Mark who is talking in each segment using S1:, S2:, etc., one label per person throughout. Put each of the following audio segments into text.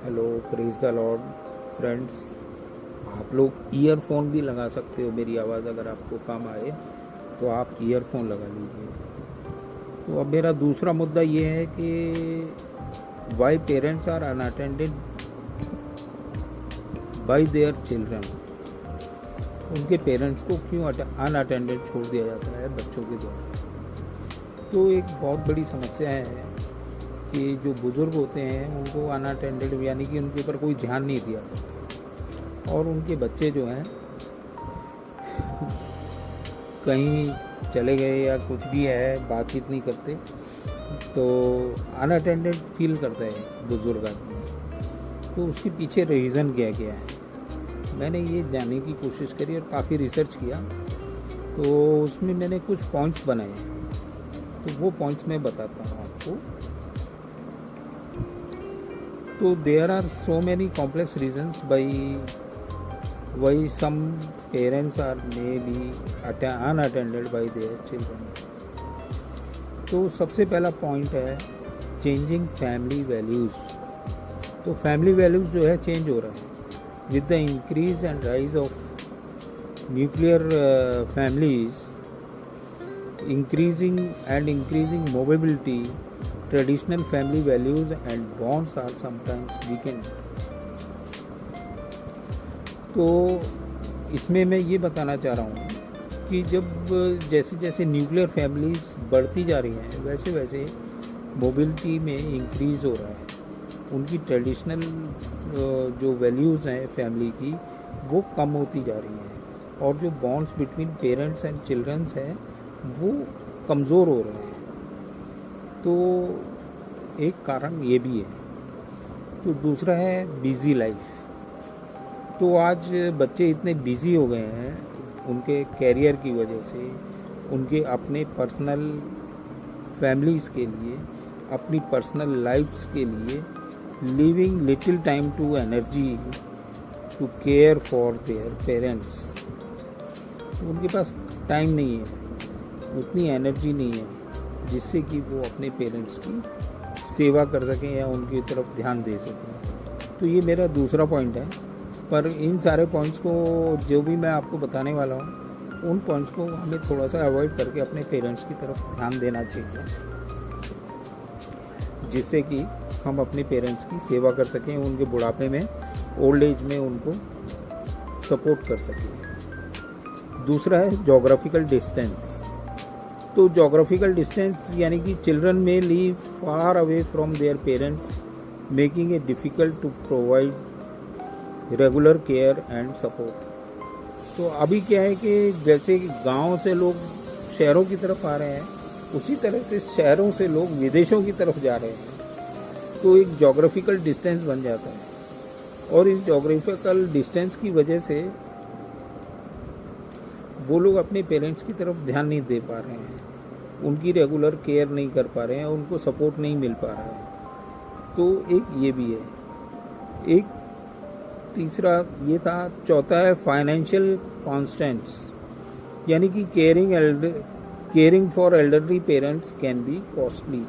S1: Hello, praise the Lord friends. आप लोग earphone भी लगा सकते हो। मेरी आवाज़ अगर आपको काम आए तो आप ईयरफोन लगा लीजिए। तो अब मेरा दूसरा मुद्दा ये है कि why parents are unattended by their children. उनके पेरेंट्स को क्यों अनअटेंडेड छोड़ दिया जाता है बच्चों के द्वारा। तो एक बहुत बड़ी समस्या है कि जो बुज़ुर्ग होते हैं उनको अनअटेंडेड यानी कि उनके ऊपर कोई ध्यान नहीं दिया जाता, और उनके बच्चे जो हैं कहीं चले गए या कुछ भी है, बातचीत नहीं करते, तो अनअटेंडेड फील करता है बुज़ुर्ग आदमी। तो उसके पीछे रीज़न क्या क्या है, मैंने ये जानने की कोशिश करी और काफ़ी रिसर्च किया। तो उसमें मैंने कुछ पॉइंट्स बनाए, तो वो पॉइंट्स मैं बताता हूँ आपको। तो there are so many complex reasons why some parents are may be unattended by their children। तो सबसे पहला पॉइंट है चेंजिंग फैमिली वैल्यूज़। तो फैमिली वैल्यूज़ जो है चेंज हो रहा है with the increase and rise of nuclear families, increasing mobility, traditional family values and bonds are sometimes weakened। तो इसमें मैं ये बताना चाह रहा हूँ कि जब जैसे जैसे न्यूक्लियर फैमिलीज बढ़ती जा रही हैं वैसे वैसे मोबिलिटी में इंक्रीज़ हो रहा है। उनकी ट्रेडिशनल जो वैल्यूज़ हैं फैमिली की वो कम होती जा रही हैं, और जो bonds between parents and childrens हैं वो कमज़ोर हो रहे हैं। तो एक कारण ये भी है। तो दूसरा है बिज़ी लाइफ। तो आज बच्चे इतने बिज़ी हो गए हैं उनके कैरियर की वजह से, उनके अपने पर्सनल फैमिलीज़ के लिए, अपनी पर्सनल लाइफ्स के लिए, living little time to energy to care for their parents. उनके पास टाइम नहीं है, उतनी एनर्जी नहीं है जिससे कि वो अपने पेरेंट्स की सेवा कर सकें या उनकी तरफ ध्यान दे सकें। तो ये मेरा दूसरा पॉइंट है। पर इन सारे पॉइंट्स को जो भी मैं आपको बताने वाला हूँ उन पॉइंट्स को हमें थोड़ा सा अवॉइड करके अपने पेरेंट्स की तरफ ध्यान देना चाहिए, जिससे कि हम अपने पेरेंट्स की सेवा कर सकें, उनके बुढ़ापे में, ओल्ड एज में उनको सपोर्ट कर सकें। दूसरा है जोग्राफिकल डिस्टेंस। तो जोग्राफिकल डिस्टेंस यानी कि चिल्ड्रन में live far away from their parents, making it difficult to provide regular care and support. तो अभी क्या है कि जैसे गांव से लोग शहरों की तरफ आ रहे हैं, उसी तरह से शहरों से लोग विदेशों की तरफ जा रहे हैं। तो एक जोग्राफिकल डिस्टेंस बन जाता है, और इस जोग्राफिकल डिस्टेंस की वजह से वो लोग अपने पेरेंट्स की तरफ ध्यान नहीं दे पा रहे हैं, उनकी रेगुलर केयर नहीं कर पा रहे हैं, उनको सपोर्ट नहीं मिल पा रहा है। तो एक ये भी है। एक तीसरा ये था। चौथा है फाइनेंशियल कॉन्स्टेंट्स, यानी कि caring for elderly parents can be costly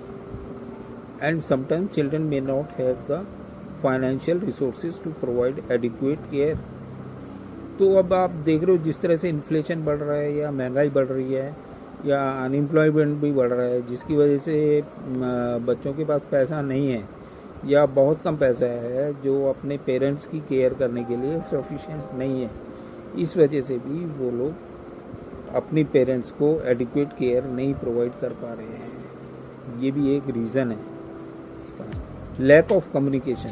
S1: and sometimes children may not have the financial resources to provide adequate care. तो अब आप देख रहे हो जिस तरह से इन्फ्लेशन बढ़ रहा है या महंगाई बढ़ रही है या अनएम्प्लॉयमेंट भी बढ़ रहा है, जिसकी वजह से बच्चों के पास पैसा नहीं है या बहुत कम पैसा है जो अपने पेरेंट्स की केयर करने के लिए सफिशिएंट नहीं है। इस वजह से भी वो लोग अपनी पेरेंट्स को एडिक्वेट केयर नहीं प्रोवाइड कर पा रहे हैं। ये भी एक रीज़न है इसका। Lack of communication.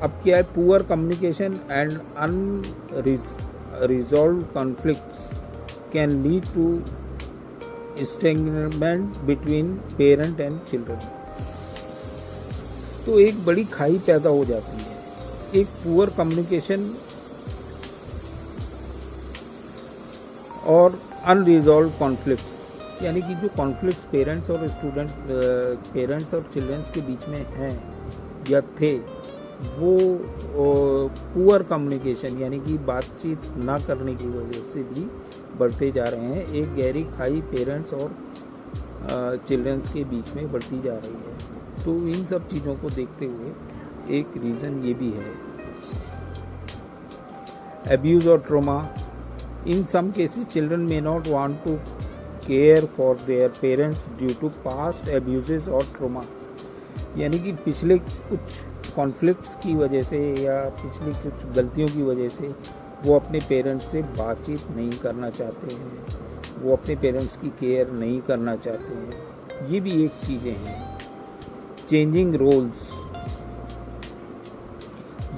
S1: अब क्या है, poor communication and unresolved conflicts can lead to estrangement between parent and children. तो एक बड़ी खाई पैदा हो जाती है। एक पुअर कम्युनिकेशन और अनरिजॉल्व कॉन्फ्लिक्ट्स, यानी कि जो कॉन्फ्लिक्ट्स पेरेंट्स और चिल्ड्रंस के बीच में हैं या थे, वो पुअर कम्युनिकेशन यानी कि बातचीत ना करने की वजह से भी बढ़ते जा रहे हैं। एक गहरी खाई पेरेंट्स और चिल्ड्रंस के बीच में बढ़ती जा रही है। तो इन सब चीज़ों को देखते हुए एक रीज़न ये भी है। Abuse or trauma. In some cases, children may not want to care for their parents due to past abuses or trauma. यानी कि पिछले कुछ कॉन्फ्लिक्ट्स की वजह से या पिछली कुछ गलतियों की वजह से वो अपने पेरेंट्स से बातचीत नहीं करना चाहते हैं, वो अपने पेरेंट्स की केयर नहीं करना चाहते हैं। ये भी एक चीज़ें हैं। चेंजिंग रोल्स,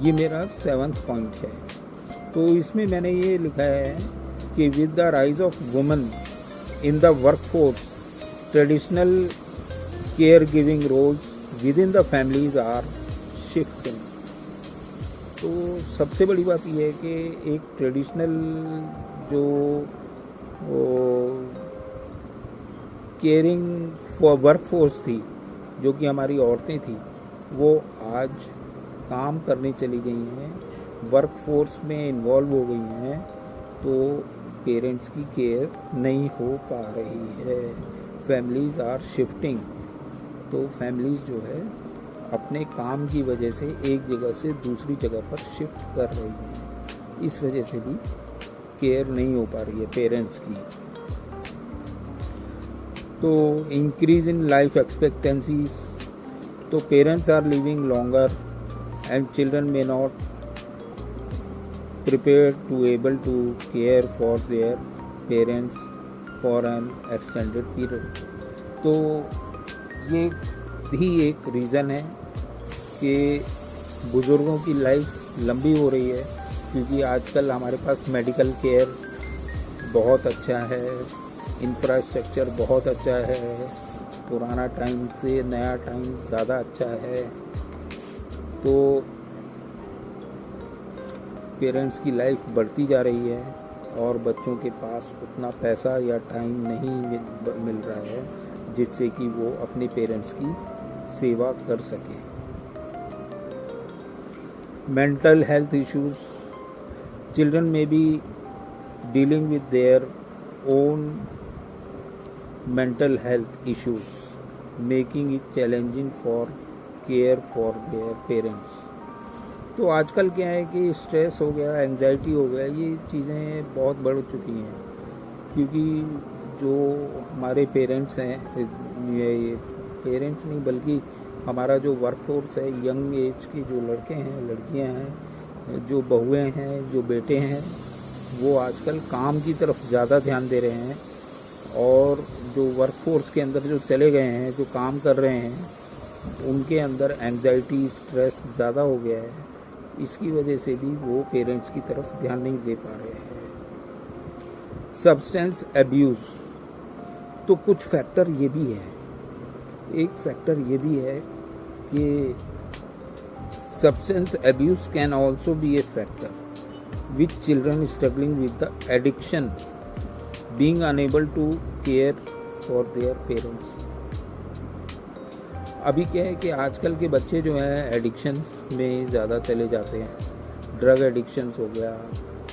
S1: ये मेरा 7th पॉइंट है। तो इसमें मैंने ये लिखा है कि with the rise of women in the workforce, traditional care giving roles within the families are shifting. तो सबसे बड़ी बात यह है कि एक ट्रेडिशनल जो केयरिंग फॉर वर्कफोर्स थी, जो कि हमारी औरतें थी, वो आज काम करने चली गई हैं, वर्कफोर्स में इन्वॉल्व हो गई हैं, तो पेरेंट्स की केयर नहीं हो पा रही है। Families are shifting. तो फैमिलीज़ जो है अपने काम की वजह से एक जगह से दूसरी जगह पर शिफ्ट कर रही हैं। इस वजह से भी केयर नहीं हो पा रही है पेरेंट्स की। तो इंक्रीज इन लाइफ एक्सपेक्टेंसीज, तो parents are living longer and children may not prepared to able to care for their parents for an extended period। तो ये भी एक रीज़न है कि बुज़ुर्गों की लाइफ लंबी हो रही है, क्योंकि आजकल हमारे पास मेडिकल केयर बहुत अच्छा है, इंफ्रास्ट्रक्चर बहुत अच्छा है, पुराना टाइम से नया टाइम ज़्यादा अच्छा है। तो पेरेंट्स की लाइफ बढ़ती जा रही है और बच्चों के पास उतना पैसा या टाइम नहीं मिल रहा है जिससे कि वो अपने पेरेंट्स की सेवा कर सकें। मेंटल हेल्थ इश्यूज, चिल्ड्रन में be dealing with their own mental health issues, making it challenging for care for their parents. तो आजकल क्या है कि स्ट्रेस हो गया, एंजाइटी हो गया, ये चीज़ें बहुत बढ़ चुकी हैं, क्योंकि जो हमारे पेरेंट्स हैं, ये पेरेंट्स नहीं बल्कि हमारा जो वर्कफोर्स है, यंग एज के जो लड़के हैं, लड़कियां हैं, जो बहुएं हैं, जो बेटे हैं, वो आजकल काम की तरफ ज़्यादा ध्यान दे रहे हैं और जो वर्कफोर्स के अंदर जो चले गए हैं, जो काम कर रहे हैं, उनके अंदर एंजाइटी, स्ट्रेस ज़्यादा हो गया है। इसकी वजह से भी वो पेरेंट्स की तरफ ध्यान नहीं दे पा रहे हैं। सब्सटेंस एब्यूज़, तो कुछ फैक्टर ये भी है, एक फैक्टर ये भी है कि substance abuse can also be a factor which children struggling with the addiction being unable to care for their parents. अभी क्या है कि आजकल के बच्चे जो हैं एडिक्शंस में ज़्यादा चले जाते हैं। ड्रग एडिक्शंस हो गया,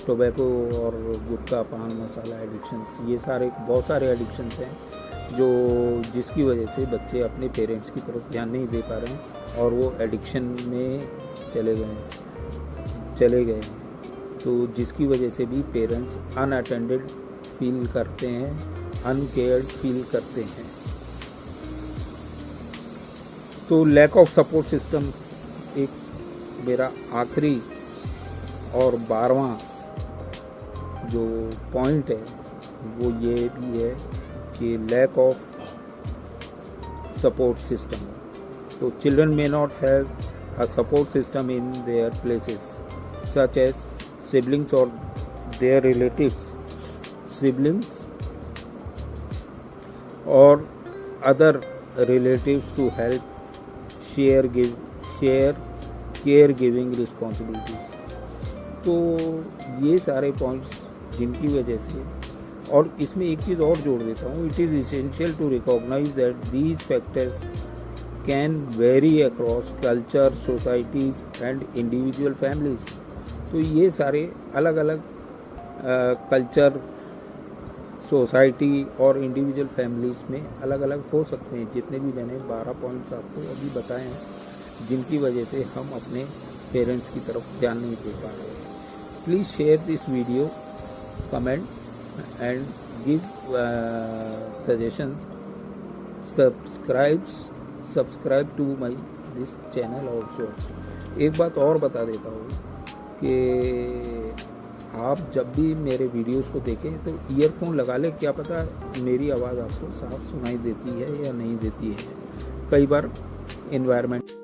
S1: टोबैको और गुटखा पान मसाला एडिक्शंस, ये सारे बहुत सारे एडिक्शंस हैं जो जिसकी वजह से बच्चे अपने पेरेंट्स की तरफ ध्यान नहीं दे पा रहे हैं और वो एडिक्शन में चले गए हैं। तो जिसकी वजह से भी पेरेंट्स अनअटेंडेड फील करते हैं, अनकेयर्ड फील करते हैं। तो लैक ऑफ सपोर्ट सिस्टम एक मेरा आखिरी और 12वां जो पॉइंट है वो ये भी है कि लैक ऑफ सपोर्ट सिस्टम। तो children may not have a support system in their places such as siblings और देयर रिलेटिव्स, सिबलिंग्स और other relatives to help share care giving responsibilities. तो ये सारे पॉइंट्स जिनकी वजह से, और इसमें एक चीज़ और जोड़ देता हूँ, it is essential to recognise that these factors can vary across culture, societies and individual families. तो ये सारे अलग अलग कल्चर, सोसाइटी और इंडिविजुअल फैमिलीज़ में अलग अलग हो सकते हैं। जितने भी मैंने 12 पॉइंट्स आपको अभी बताए हैं, जिनकी वजह से हम अपने पेरेंट्स की तरफ ध्यान नहीं दे पा रहे हैं। Please share this video, comment and give suggestions, subscribe to my this channel also. एक बात और बता देता हूँ कि आप जब भी मेरे वीडियोस को देखें तो ईयरफोन लगा लें, क्या पता मेरी आवाज़ आपको साफ सुनाई देती है या नहीं देती है। कई बार एनवायरनमेंट